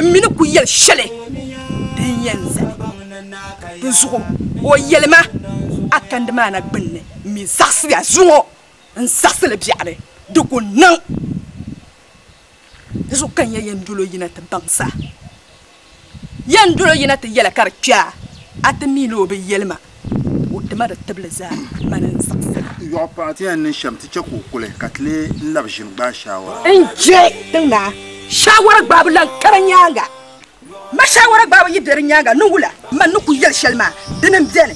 mini ku yel shele din yanza din zugo o yelma akande mana gbinne mi zaxsi ya zugo en zaxsi le biare de ko nan zo kan ya yendulo yina ta bangsa yendulo yina ta yela kar kya atmi lo be yelma o tama da tablaza manan zaxsi yo parti an shamti chako kule katle labjin ba shawara enje dinga shawara babulan karanyanga ma shawara babu yidere nyanga nungula man nuku yel shelma dinin bene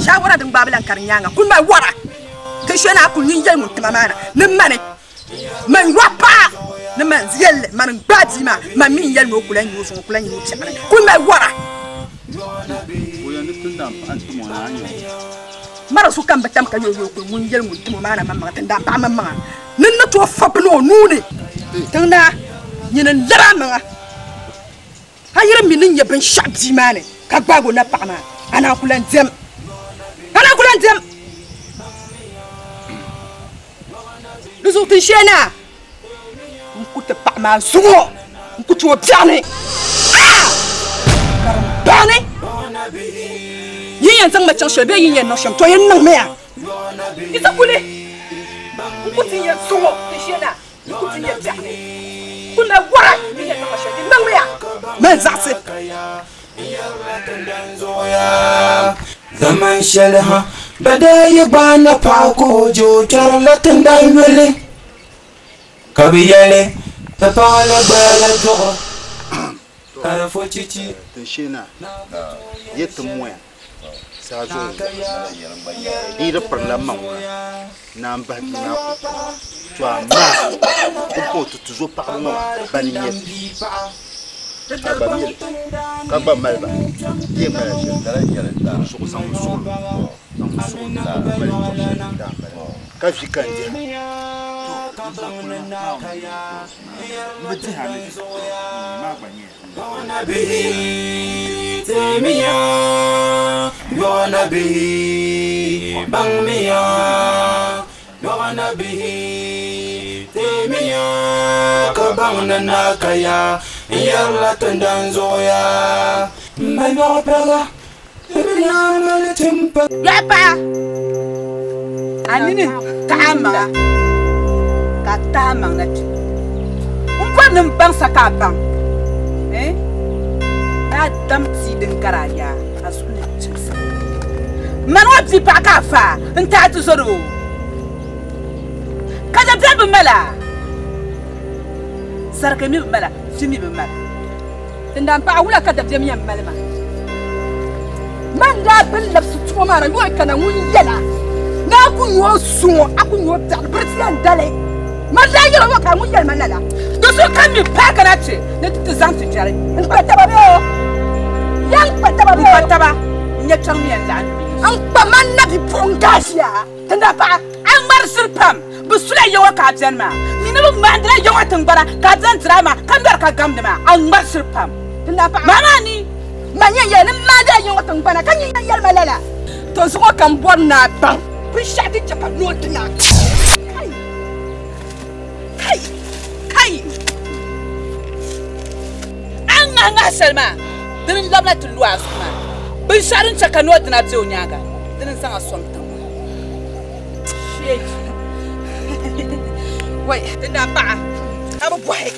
shawara din babulan karanyanga kun ma wara ke shena ku yin yel mutama mana nin mane man wapa nin man yel man gbati ma man min yel no kula nyu so kula nyu tsana kun ma wara o ya nitunda antu mo na anyo mara su kan batam ka yoyo ko mun yel mutama mana man ma tanda ba man ma nin na to fapno nune tanda yin lara ma hayira minin ya ben shabji mane ka gbago na pakma ana kulan dem luzu tin shena nkuta pakma zugo nkutu obiane karambane yin zang ma chang shebe yin no sham to yin nang me ya isa kule nkuti ya zugo tin shena nkuti ya biane kuna wara yin no shebe nang me ya man zaxi zaman shalha badai bana pako jo charlatan dalwele kabiyale tapala bala to kara fochichi tshena yetumwe sazo ira parlament na mbaki na to ama ko tuzo parlement baniyet abamile kaba malba ye mala dara yala da so ko sang so da ka fikanje Nabihi temiya yo Nabihi bangmiya yo Nabihi temiya kabangna nakaya yalla tandanzoya mayo praga ebina le tempa yapa anini kama katama ngati umpa nembang sakabang Adam si den karaya asule chisa manwa bi pakafa nta tu soro kaja tabu mala sarka mi mala simi mala tindam pa wula kada dem yam mala man da bil lafsu tuwa mara yo kana mun yala na ku yo suwo aku yo dal president dale man da yala wa ka mun yala malala do so kan mi pakana ce ne tizanti jare en pataba be yang pataba nya changmi lan ang paman na bi pongasia tanda pa ang marsir pam busula yawa ka janma mina bu mandra yawa tangbara ka jan drama kan dar ka gamdama ang marsir pam tanda pa mama ni manya ya ni mada yawa tangbara kan yin yal malala to so kan bon na bang pri shati chapa no tna kai ang salma dinin labla tulu asuma bin sharin chakano dina byo nyaga dinin sanga somta shit wait dina ba abu boy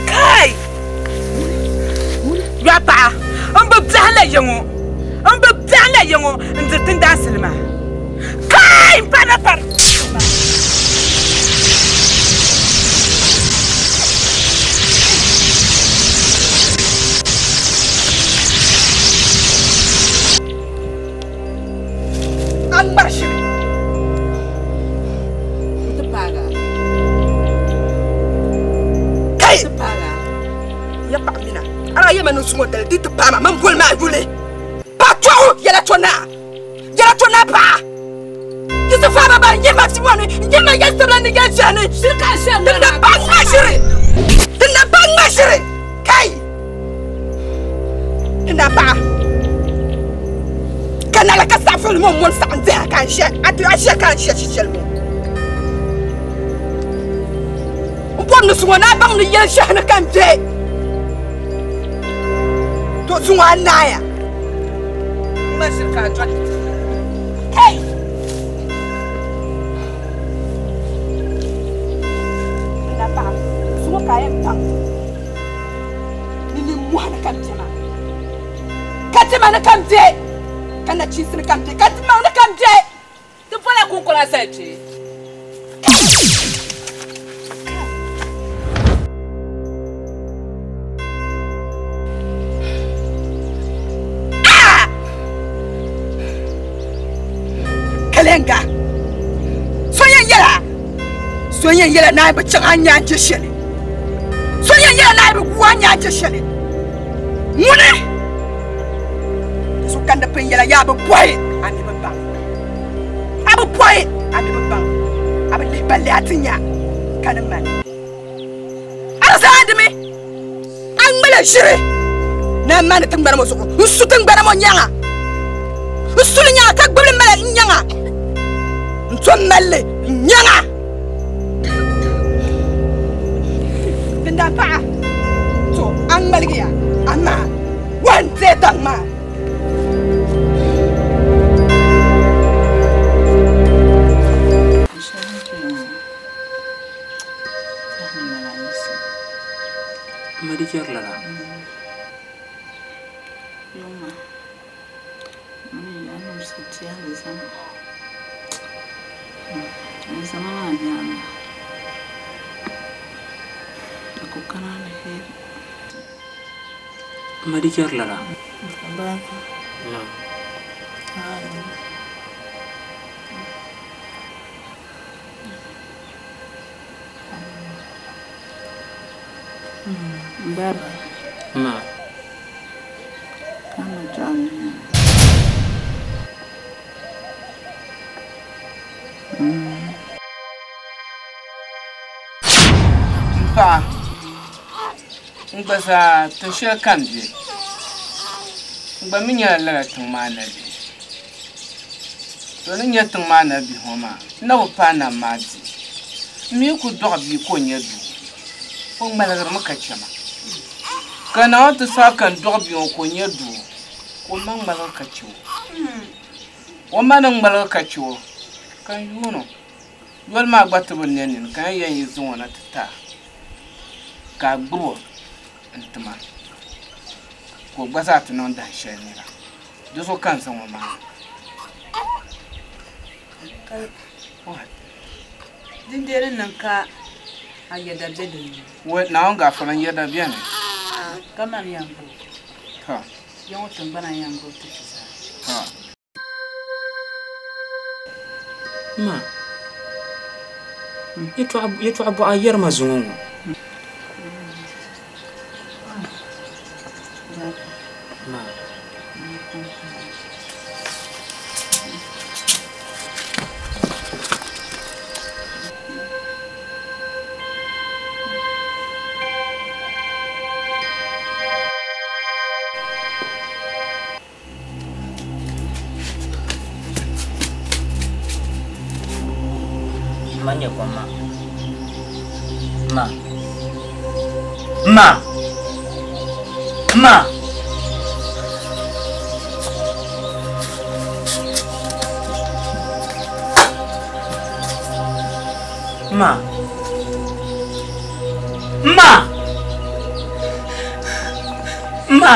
kai yapa ambe bjala yango nzitin da silma kai pana par ambashi tepaga kai tepaga ya pamina ara yema no sumo dal dit pama mam bol ma gule pa to yela tona pa Yusuf Baba yema timone yema yasabla ni gachane shika shana na bang mashire kai tenda ba kana la kasafel mo Asia can't share me. Upon this one, I found the young Shana can't take. To one Naya. Hey! I am done. You want to come to me. Cut him and come day. Can I choose to come day? Cut him and come day. The fire cook I said to you. Kalenga. Soya yela na ba chanya jeshele. Soya yela na ba kuanya jeshele. Mune. So kanda pen yela ya ba boy ani ba bang. Aba boy ani ba bang. Aba le balle atinya kana man. Arasa ademe. An mala shire. Na man tan bara mo so. Usu tan bara mo nyanga. Usu nyanga ka gbele mala nyanga. Nto male nyanga. Kenapa? So, ang maligya, ama, one setang ma. Mari kerla. Yoma, mami anu setia di sana. Di sana mana? Aku kenal dia. Mari kerla. Bang. No. Bar. Ma. Kamu jangan. Pa. Ngbaza to share kambi. Ngba minya la tumana bi. To nya tumana bi homa. Na wo pa na maji. Mi ku do bi ko nya du. O malagar maka chama. Kana to sa kan do bi ko nya du. Ko man malagar ka ciwo. O manan malagar ka ciwo. Kan yuno. Yol ma gbatu bon nenin kan yan yizu wona tata. Ka gbo ntuma ko gbasa tunon da shenira do so kan san ma what Dindere nan ka ayada bedin. we na on ga falan yada bien Kamar yango. ha Yango tumbana yango tukisa. ha Ma. Itu abu ayer mazungu. Ma. Manya kwa ma. Ma. Ma. Ma. Ma. Ma. Ma.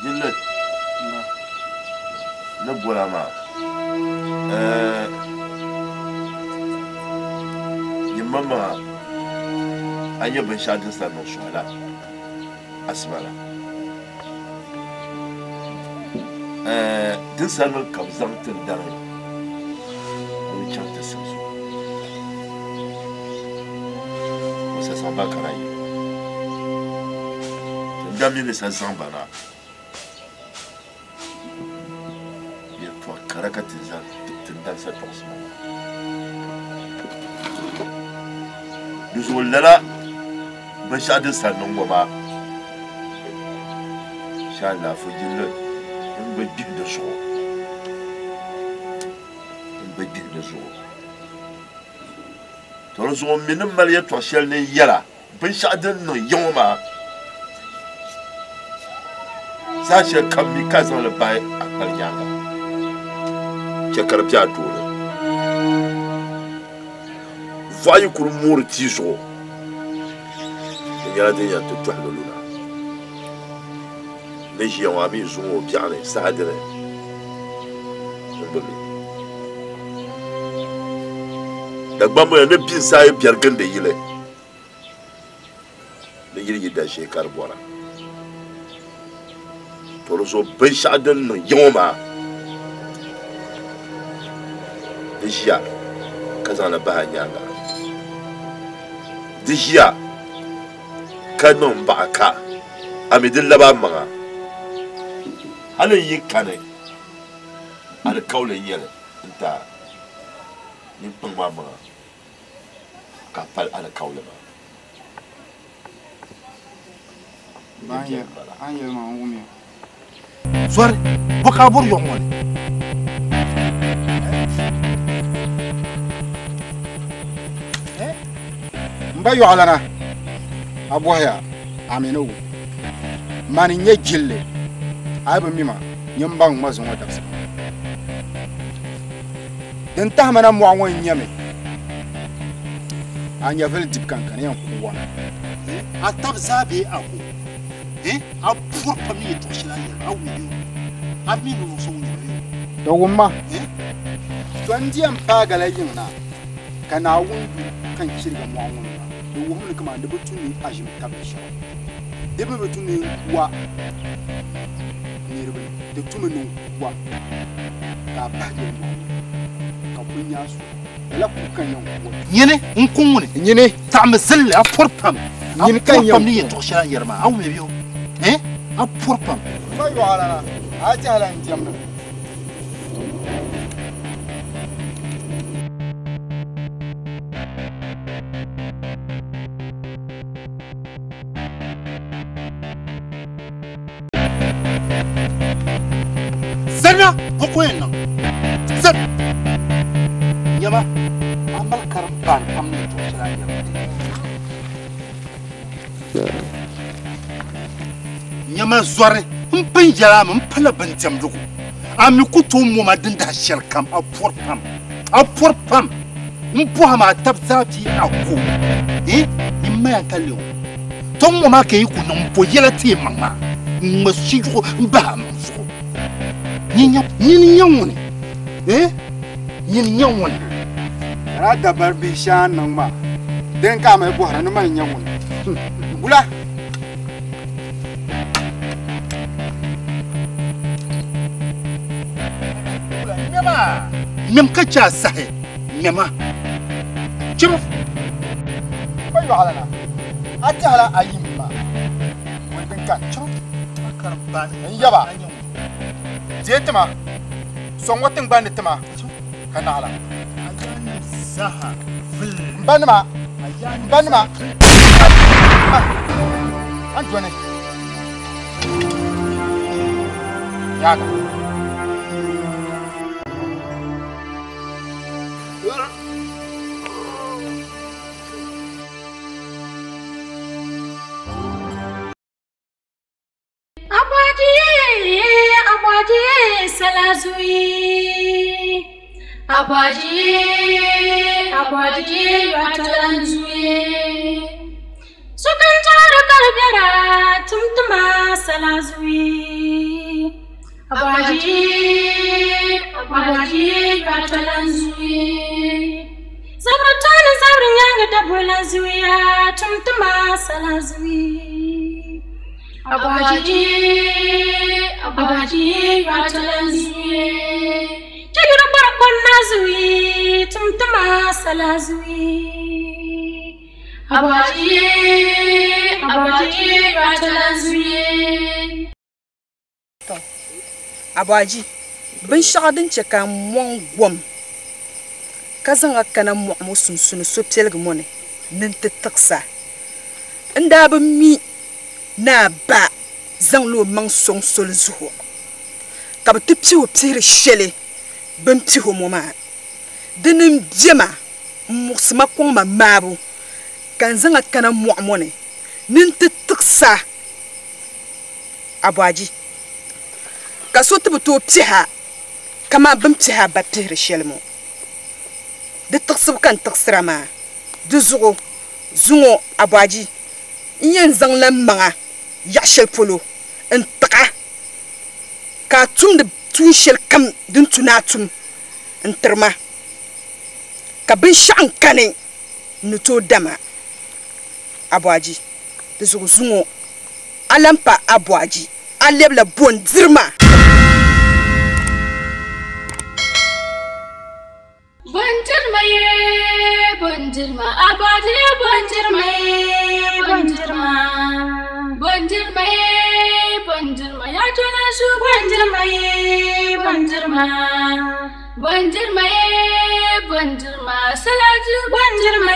Jille. Na bola ma. Mama, anya ben shadin sa no shwala. Asmala. Din sa no kabzan tin dare. Ni chante senso. Você samba carai. Ndami ne sa samba na. Bien toi karakatiza tin dan sa tosma. Dus wala ba shadin sanin goma sha Allah fujille in ba dik da so to so min mariya to shel ne yara ban shadin no yoma sa she kan mi ka san le bai akal yanga ke karbiya to Vai com o mortizo. E ela tinha tudo a luna. Deixa um amigo o piano, sabe? Dagbanli ne pinsa e piergan de ile. Ne yiri da she karbora. Toroso beshaden no yoma. Deixa kazana bahanyanga. Dijia kanon baka amidin laba manga halin yi kane al kaulin yele inta nin pangma manga kapal al kaulin ma anya ma ngumi soir boka bor yo ngone bayo alana aboya ameno mani nye jille aba mima nyambang mazon wata sa den ta mana mo awon nyame anya vel dip kan kan yan kuwa atab zabe ako apur pami to shila ya awuyo amino so nyo do wumma to ndiam pagala yinna kana wundu kan kirga mo awon the woman come and the button as you come show. The button wa nearly the two wa Capunas, La Pucan, Yene, Unkun, Yene, Tamazil, a poor pump. You can't you to share your mouth. How will you? A poor pump. I tell him. Zana, Poqueno. Zan Yama, Amal Karampan, Amni to Shire. Yama Zore, Pinjalam, Palabantam Duku. Amikutu Mumadinda shall come up for pump. Up for pump. Mpuhama Tabzati Aku. In my Talio. Tom Mamake could not put yellow tea, Mamma. Must she go bam. Yin young one, Yin young one. Rather Barbie Shan, no ma. Then come a boy and a man young one. Bula Memkacha Sahe, Yama. Jim, why you are? I tell her I am. We can catch up. I can't buy Yaba. Jetama, somewhat in Banditama, Canala. Saha, Banama, Banama, Anthony Yaga. Abaji salazui Abaji watalanzui Sukantara kalbera tumtuma salazui. Abaji, Ratalanzui. Zabratana Zabrianga Dabulazuia, Tumtuma Salazui. Abaji, Ratalanzui. Jagabakon Nazui, Tumtuma Salazui. Abaji, Ratalanzui. Abaji, bin shadin cika mon gwam. Kazan akana mo musun sunu so pelg mone nin te taksa. Nda ba mi na ba zan lo man son sol zuho. Ka ba te piwo pire shele bin piwo mo ma. Dinin jema musma ko ma mabu. Kan zan akana mo mone nin te taksa. Abaji kaso te buto piha kama bin piha batte shelmo de taksib kan taksirama de zugo zungo Abaji yen zang la manga ya shel polo en taka ka tum de tun shel kam din tunatum en terma ka bin shan kane nuto dama Abaji de zugo zungo alampa Abaji alebla bon dirma Bondirma, Abaji, Bondirma, ya tuna su Bondirma, Salatu Bondirma,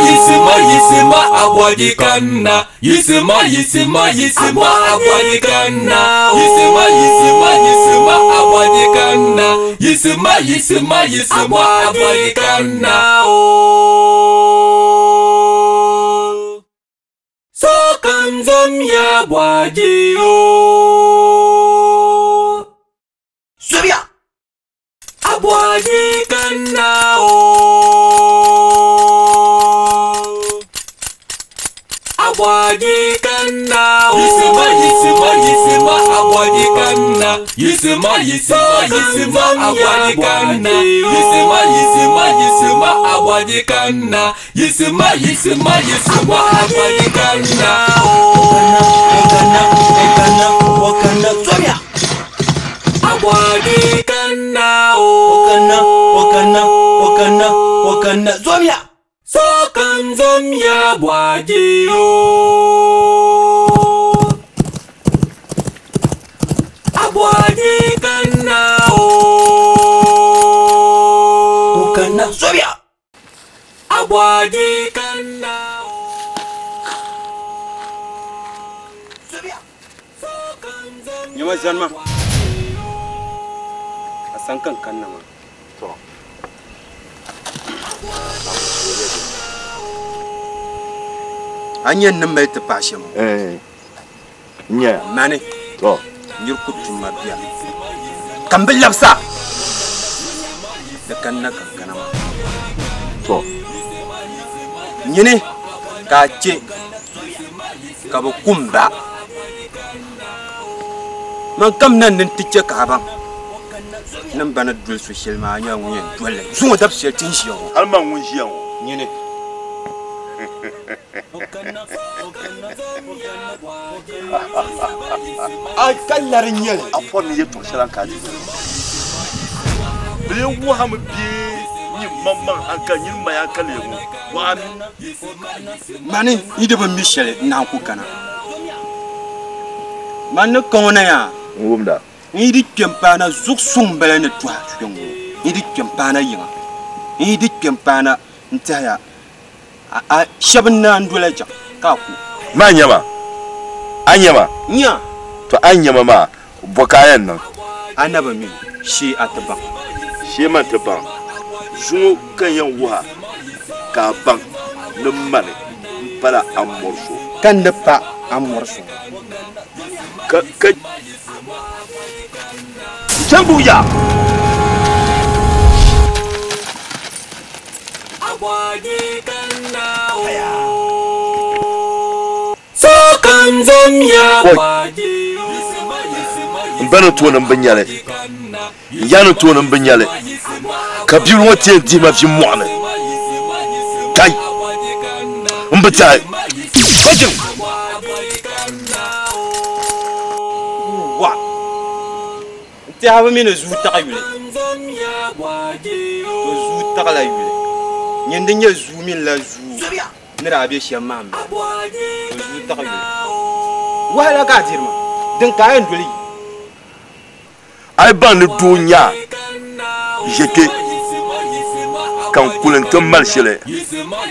Yisima Abaji kanna. Yisima Abaji kanna. Yisima Abaji kanna. Yisima Abaji kanna. So kanzam ya Abaji yo. Surya Abaji kanna. Abaji kanna. Yisima Abaji kanna. Yisima Abaji kanna. Yisima Abaji kanna. Yisima Abaji kanna. Wakana Zoya Abaji kanna. Wakana Zoya so kanzam ya Abaji yo. Abaji kanna. Wakana Zoya Abaji kanna. Nyama janma asan kan kanna ma to anyen nan mai ta fashe mu nya mane to nyir kutu ma biya kan billabsa da kanna kankana ma to nyine ka ce ka ba kumba man kam nan nin tike ka ban nan bana dul social ma nya mun yin dole zuwa dab sai tin shi yawo har man mun shi yawo nyine a kallarin yel a fonni ye to shalan kaji be wu ham bi ni mamman an kan yin ma ya kale mu wa mani ide ba michel na ku kana man ko na ya ngumda idi kempana zuk sum bele ne twa tuyengo idi kempana yinga idi kempana ntaya a shabna ndula ja ka ku ma nyama anyama nya to anyama ma bokayen nan anaba min shi ataba shi man ta ban zu kan yan wuha ka ban nan para amorso kan da pa amorso ka Chambuya Mbana tuona mbanyale yana tuona mbanyale kabiru wote ndi mafi mwana kai mbatai bajin wa ti hawo mina zu ta yule to zu ta la yule nyende nya zu min la zu nira be shi mam to zu ta yule wala ka dirma din kayan doli ai ban ni dunya jeke kan kulen kan malshele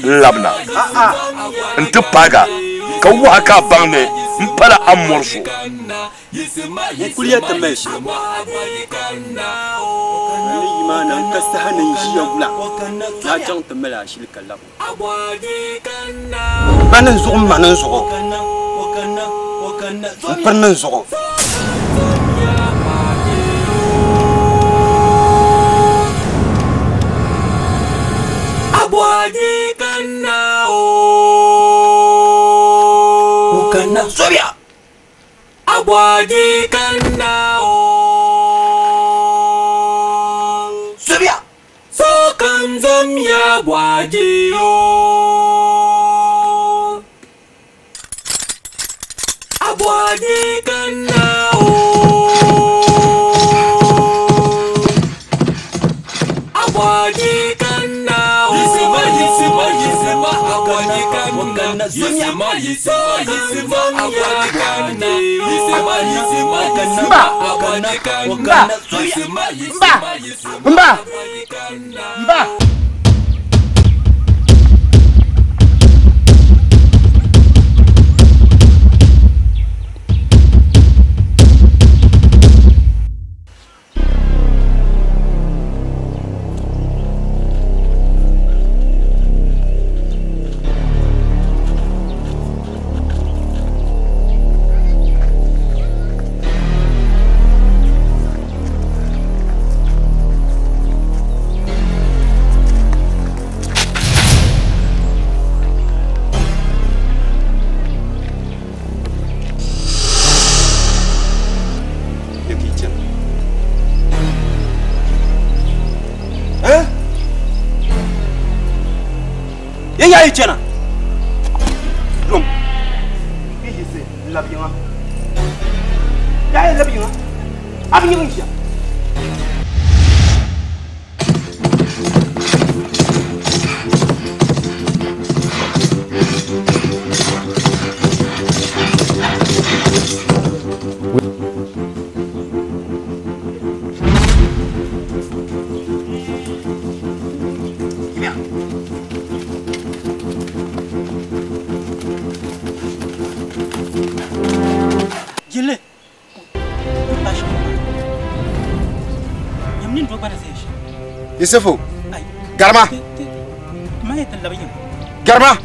labna nte paga ka wa ka banne mpala amorso kuliya tameshi ni imana ka sahanin shi ya gula na jan tamela shi kallahu banan zo manan zo parnan zo Abwadi kana kana sobia Abwadi kana sobia so kanzam ya bwadi yo Abwadi kana Abwadi kana Mba. Ya ichana rum yi se labiwa ya labiwa abin yin shi Yusufu Garma Garma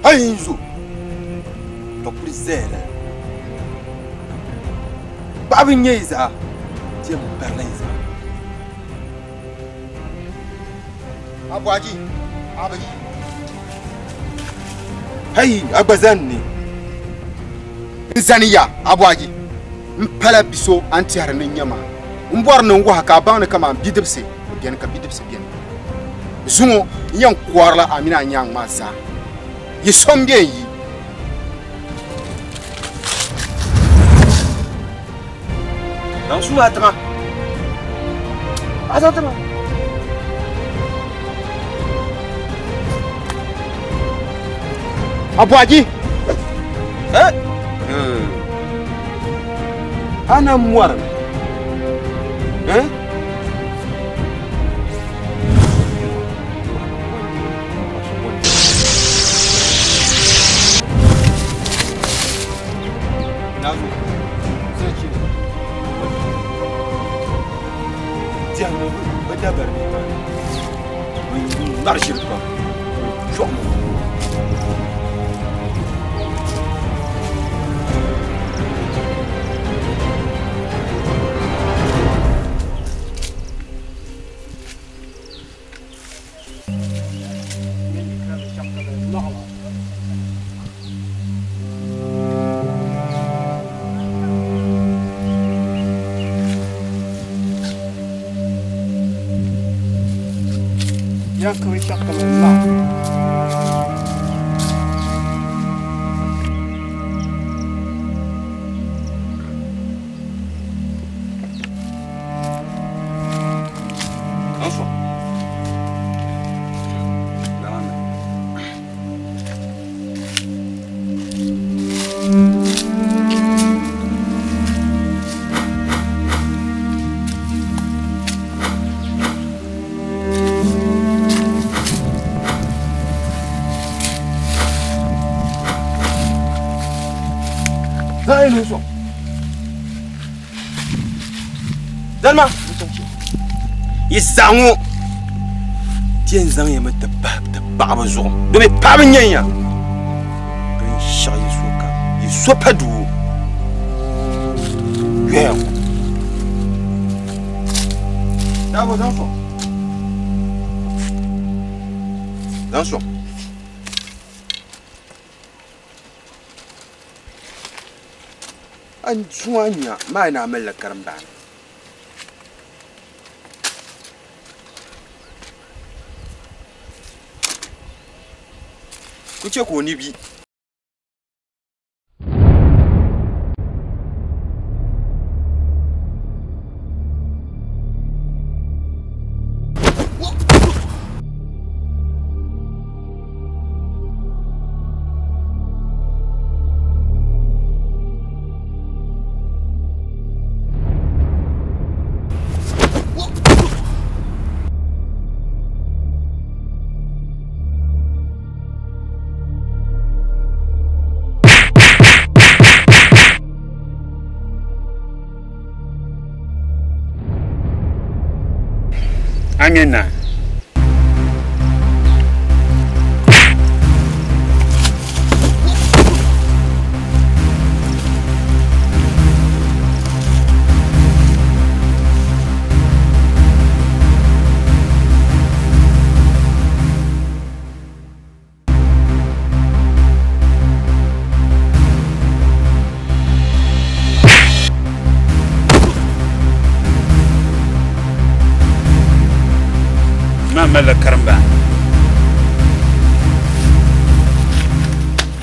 Ainzu to prizela babin yeza je berlaiza Abwaji abaji hay abazanni Zaniya Abwaji mpala biso anti harne nyama mbor no ngwa ka bawne kama bidibse bien ka bidibse bien zungo yan kwarla amina nyang masa yi sombe yi dan su atama atama Abwaji ana muar Dalma Isango Tien zang ya mata ba ba zo do me pa ba nyanya ben sha yisuka yisopa du yeah Dabo danso An suanya ma na mala karamba Kuce ko ni bi Amena mala karamba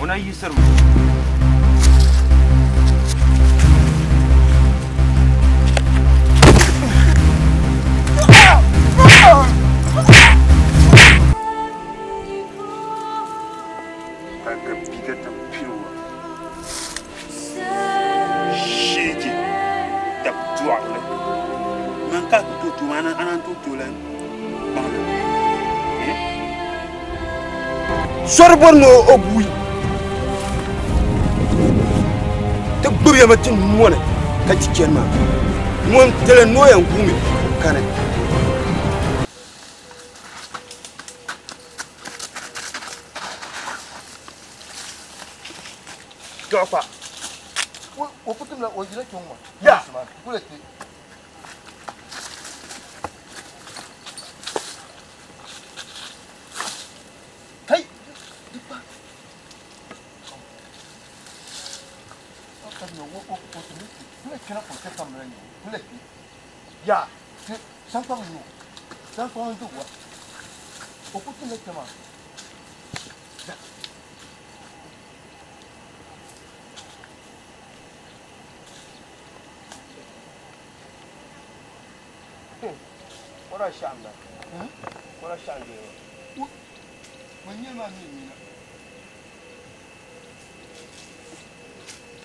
Ona yisar Sorborno obui te gbubi amatin mona ka tikenma mon tele noyan gumi kana Gafa wo putum la ojira chongma ya kuleti Ya, sampai lu, sampai itu gua. Pokok tu nak cuma. Orang Syamlah, orang Syam dia. Mana mana ni?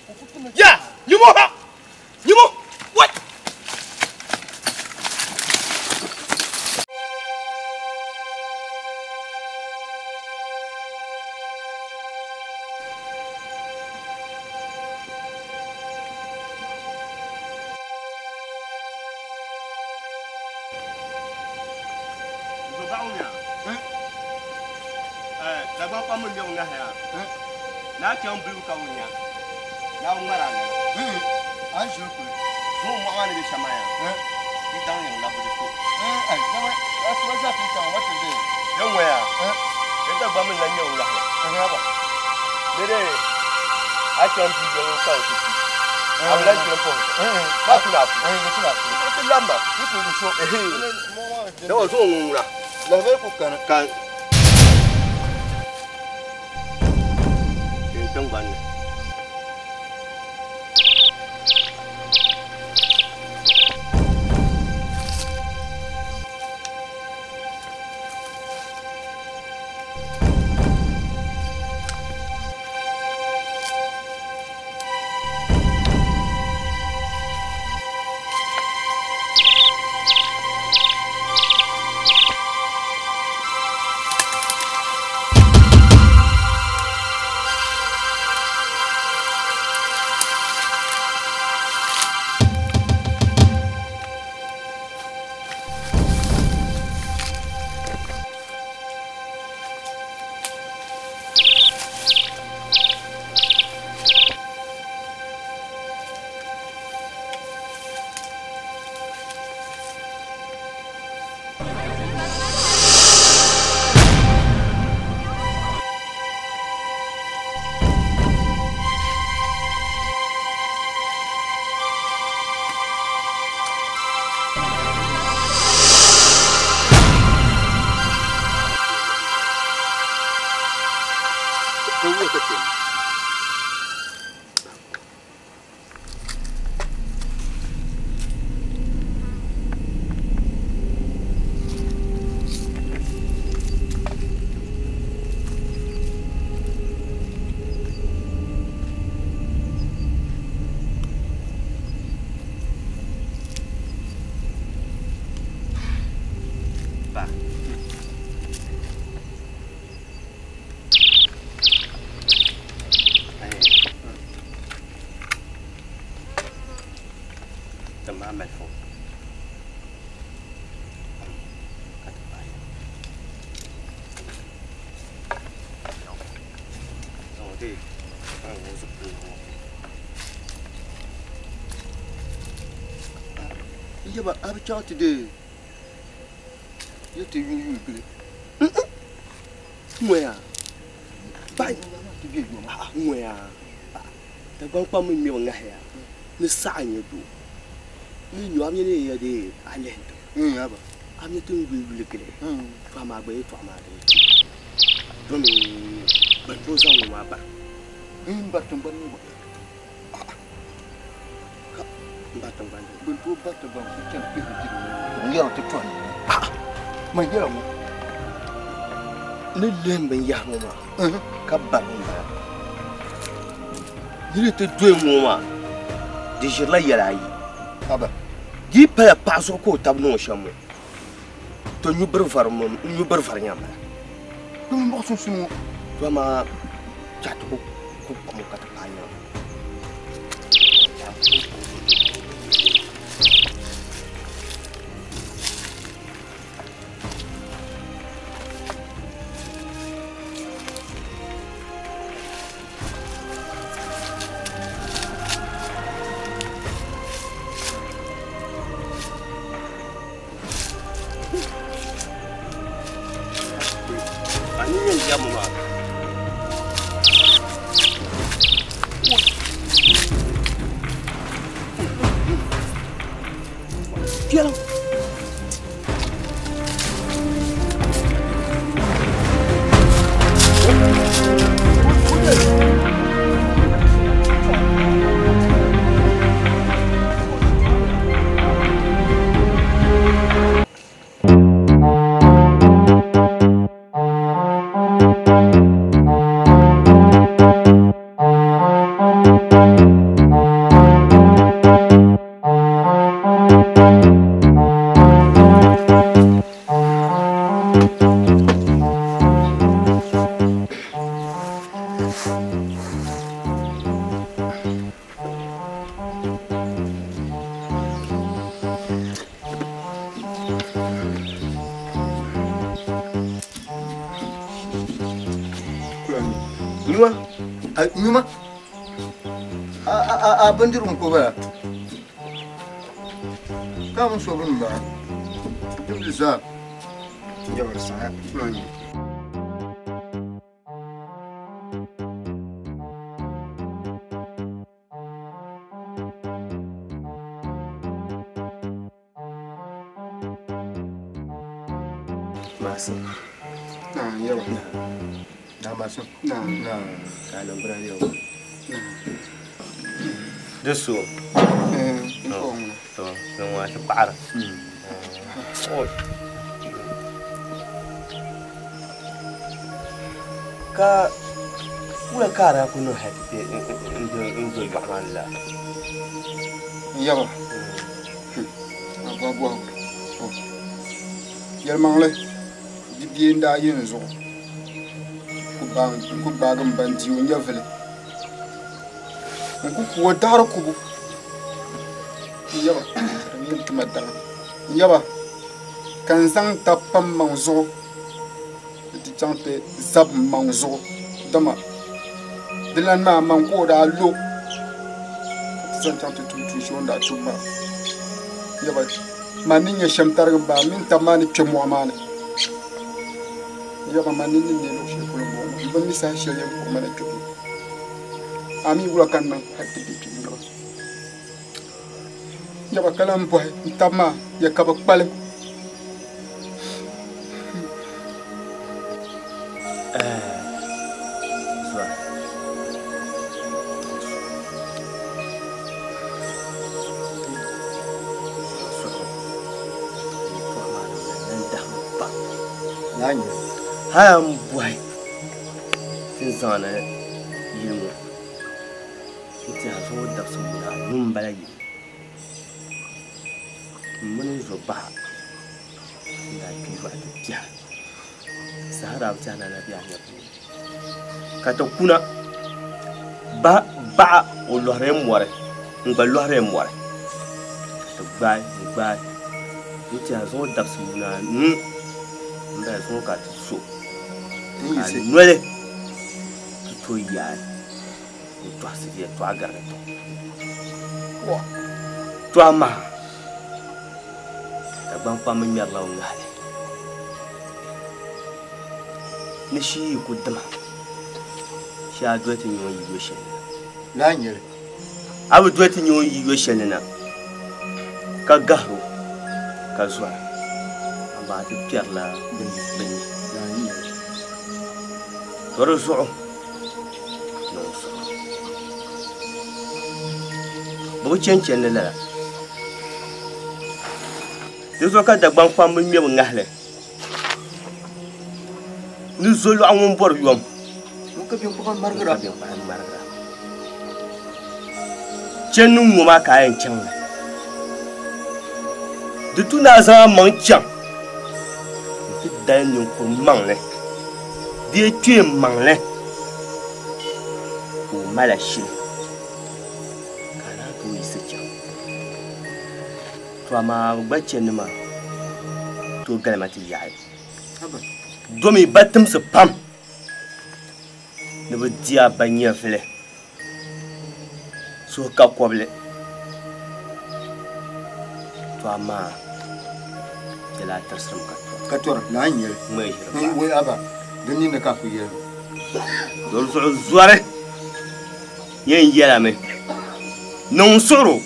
Pokok tu nak. Ya, you mau? You mau? What? Dagbanli dia ngah ya. Na tiang bulu kau nya. Na umara na. Anjur ku. Mo mo ani bi sama ya. Di dang yang labu di ko. Sama asma za fi tawa wata de. Yan waya. Ita ba mun nan yau la. Ba. Dede. A tiang bi yo ka o ti. Ablan tiang po. Ba tu na. Ba tu na. Ko ti lamba. Ku tu so. Da wa zo ngura. Level ku kana. Kan. Dagbanli. Yeah, but I've chat today. You take you play. Where? Bye. Where? The Bangpam in your hair. The sign you do. You are nearly a day. I lent. I'm not doing really good. From my way from my day. Don't mean, but goes on my back. But my dear, Lembe Yamoma, Kabamba. You need to do more. Did you lay your eye? Abba, deep a pass or coat of no shamu. To new Burfarm, new Burfariama. don't also soon. Rama Chatu Kukamukatapaya. Numa, I bandirum cover. Come so rumba. Do this up. You're sad. Masin. Nah, ya ba. Na masin. Nah. Ka nan bra yau. Desu. To, nan wa ta fara. Oh. Ka wala kara kuno hatti indo yamalla. Ya ba. Agwa. Yalmang le. Di nda yin zo. Ku bagam banti o nyavele. Ku dar ku bu. Ya ba. Ni tumata. Ya ba. Kan sang tapam mangzo. Di chante zab mangzo. Dama. Dilan ma mangko da lo. San chante tu shonda chuma. Ya ba. Maninya shamtar ba min tamani chemo amane. Ya ba manini ne lo shekulo mo. Ban ni sa shele ko mana choko. Ami wula kan nan hatti bi pingo. Ya ba kalam boy tama ya kaba kpale. Ham boy. Tin sana yimu. Ita so da su na nun balayi. Mun zo ba. Na ki ba ta kiya. Sahara ta na biya ya. Ka ta kuna ba o lohre mware. Ngba lohre mware. To ba. Ita so da su na nun. Nda so ka so. Nuele to ya to asiye to agare to ama Dagban pa mun yar lawan ngale ni shi ku dama sha dotin yon yiwo shen Na nyere abu dotin yon yiwo shen na ka gahro ka zuwa amba ti pierla bin ورزعه نوصل بوچنچن لا دزو ka Dagban fam mi mem ngahle ni zolu amon bor yom ka bi ko margra chennu nguma kayan chan du tuna za man chan ti dan yin ko mangle die tue mangle o malashi kana to isicha to ma gbache ni ma to galmati yayi domi batum se pam ne be dia banya fele so ka koble to ma kala tarsam ka tor la nyere mai we aba dani na ka ku yero dol so zuare yen yela me non soro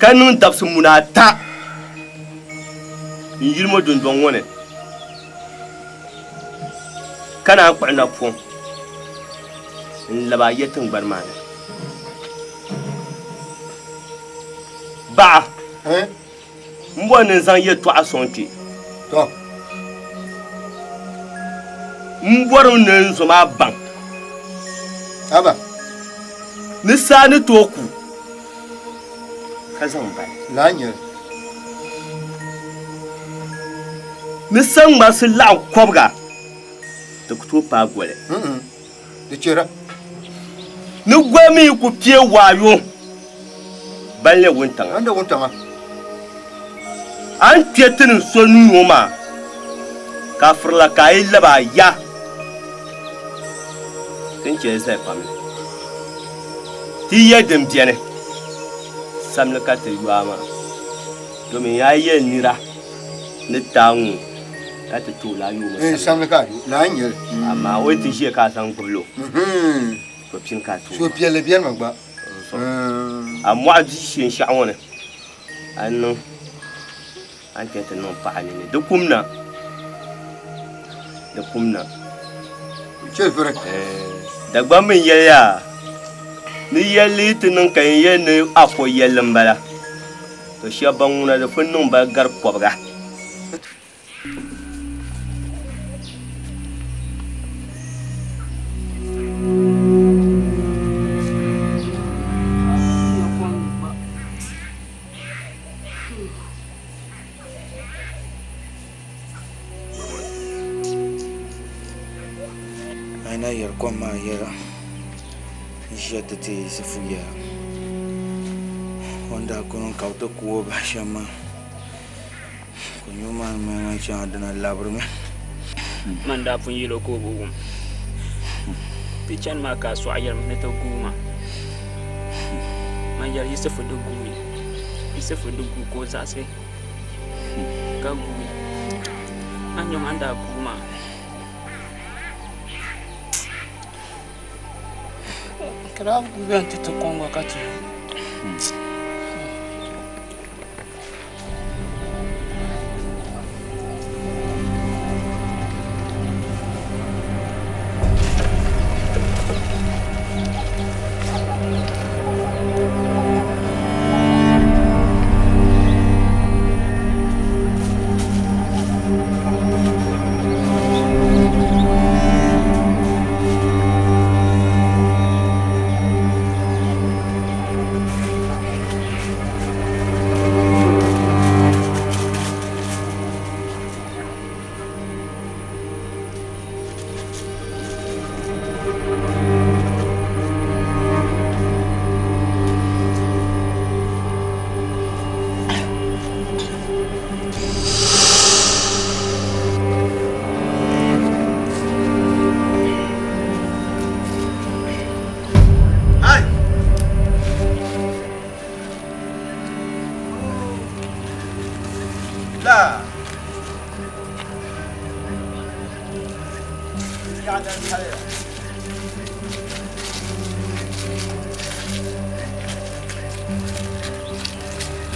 kanun dabsu munata yirmo dun don wone kana kwana fon laba yetin barmane ba mbon zan yeto asonti to mboro nenzo ma ban aba ni sani toku kazan bai la nyere ni san ma su la kobga to to pa gole de chera ni gwami ku pie wayo balle wontan anda wontama an tietin so nuoma ka frla ka illa ba ya tinche sai pam ti yedem tiene samle ka te yuama do me ya ye nira ni tawu ka te to la yu ma samle ka la nyere ama o ti je ka san kublo ko pin ka to so piele bien magba a moi di shin sha'wone an tete non pa ni de kumna da kumna ce fure Dagbanli ya ni yalli tinin kan yene afo yellin bala to shi banguna da funnin ba gar kwabga Aina yar kwama yara Jete te se fuya Wanda kunun kauta kuwa ba shama Kunyu man me cha dana labru me Man da fun yilo ko bugum Pichan ma ka so ayar me to guma Man yar yisefu do gumi Yisefu do gu ko za se Ka gumi Anyong anda guma Kira gugan tito kongo kati.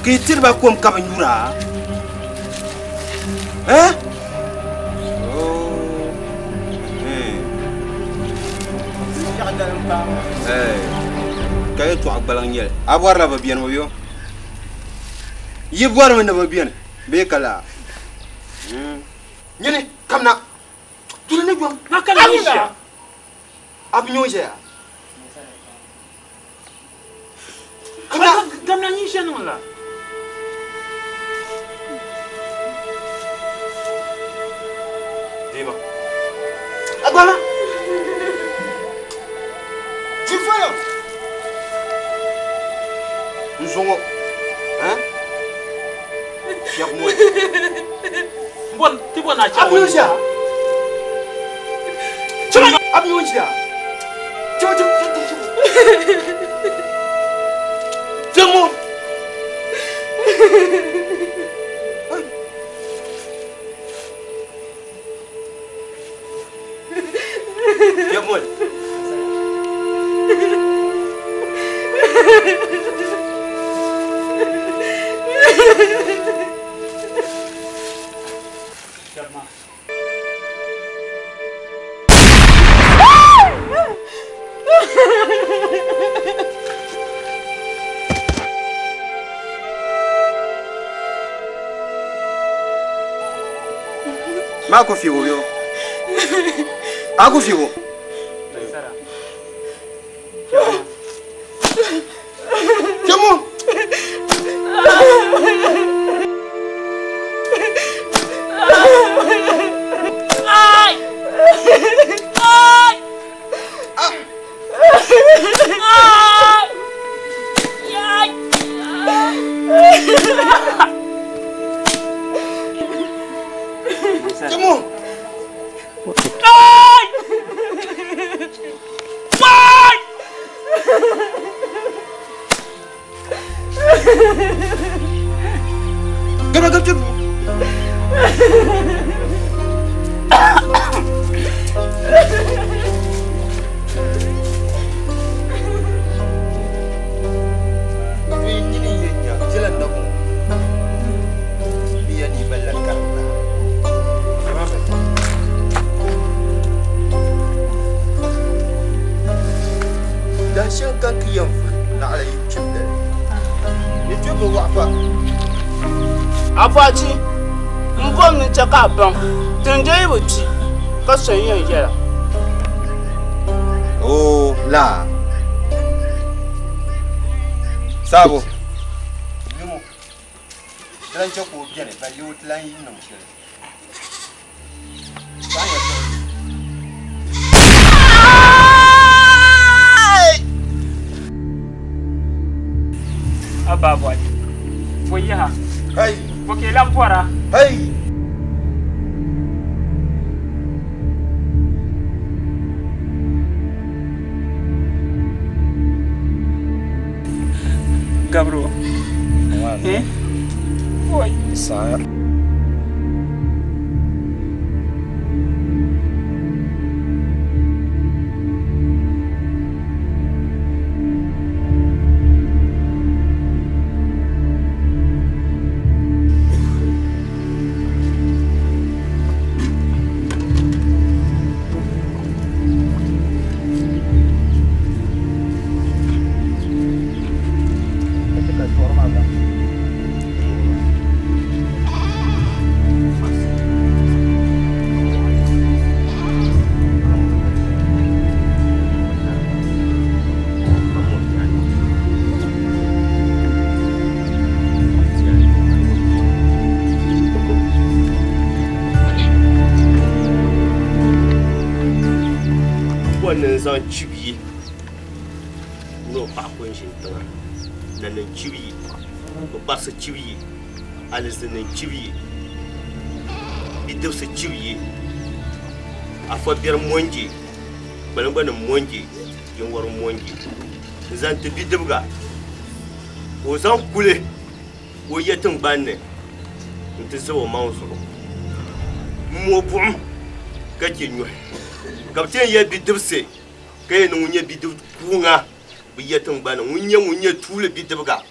Kitir ba kom ka banyura Kaya tu akbalang yel abar la babian mo yo ye boar mo na babian be kala Nyene kamna Tulene jom Makalisha Abnyoja Gamna nyisha nula Dima Agwana Tifaya Nzongo Fiak mo Bon tibo na cha Abnyoja Chuma Abnyoja Chuma Temo Temo Mako fiwo yo Aku fiwo Temo Ai! Ai! Temo Gana gana me wafa. Apachi, mbom ni chaka bang. Tende ibuchi. Ka senya yela. Oh, la. Sabo. Yumo. Tlan chako bien, ba yo tlan yi nam shele. Aba boy. Foya. Hey. Porque la fora. Hey. Gabro. Eh? Oi. Saya. Zan chibi no pa ko shin tanga nan chibi ko ba sa chibi alizin chibi bidau sa chibi afa bir monji balan monji yin war monji zan ta bidabga o zan kule o yatin banne inta zo ma so mo bum kake nyu kapten ya bidabse kay no nya bidab kunga biyatin bana munya tule bidabga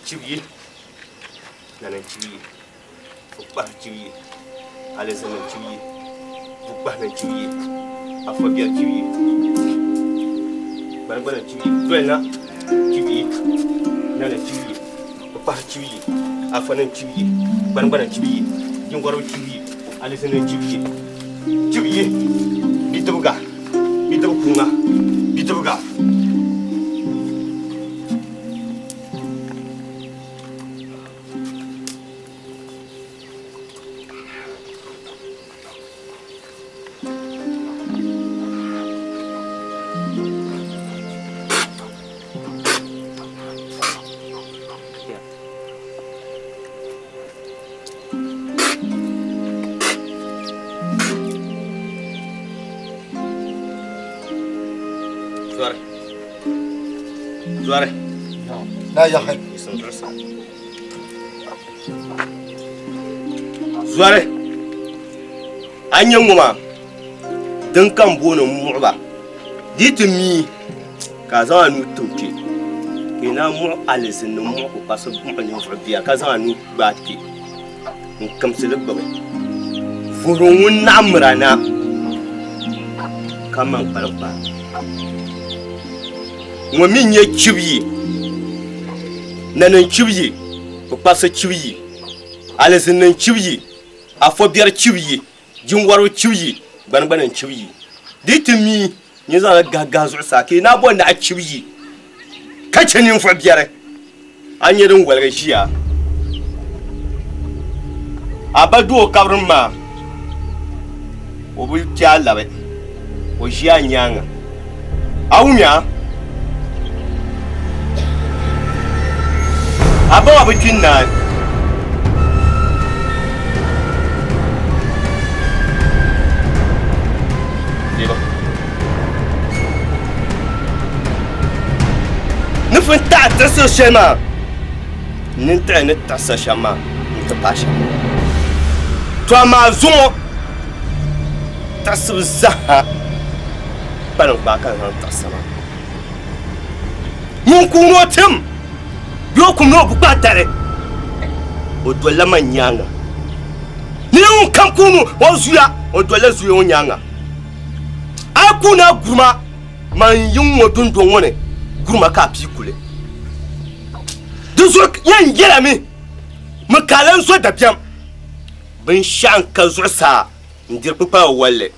chibi nan chibi ba chibi alazan chibi ba nan chibi afa biya chibi bana chibi doina chibi nan chibi ba chibi afa nan chibi bana chibi jingwaro chibi alazan chibi chibi bidabga kunga bidabga Zuare. La ya hay. Zuare. Anyan ngoma. Dan kan bono mu'ba. Ditimi ka za nu tuke. Kina mu alisin mu ko paso mu anyo biya ka za nu bati. Mun kamsile babe. Furun namrana. Kaman balba. Momin ye chibi nanan chibi ko passa chibi alazin nan chibi afo biar chibi jinwaro chibi banbanan chibi ditimi ni za gaga zu sake na bon da chibi kace nin fo biar anyirin walga shiya abadu kabrin ma obul kya labe o shiya nyanga awunya Aba between that. Nufin ta tasa shema. Ninta ne tasa shema. Ninta pasha. To ma zumo. Tasa zaha. Parang bakal han tasa ma. Mun kuno tim. Yoku no bukatare odola manyanga ni un kankunu ozuya odola zuyo nyanga akuna guruma man yun wodun don wone gurma ka pi kule duzo yan gela mi makalan so da biam bin shan ka zo sa ndir papa walle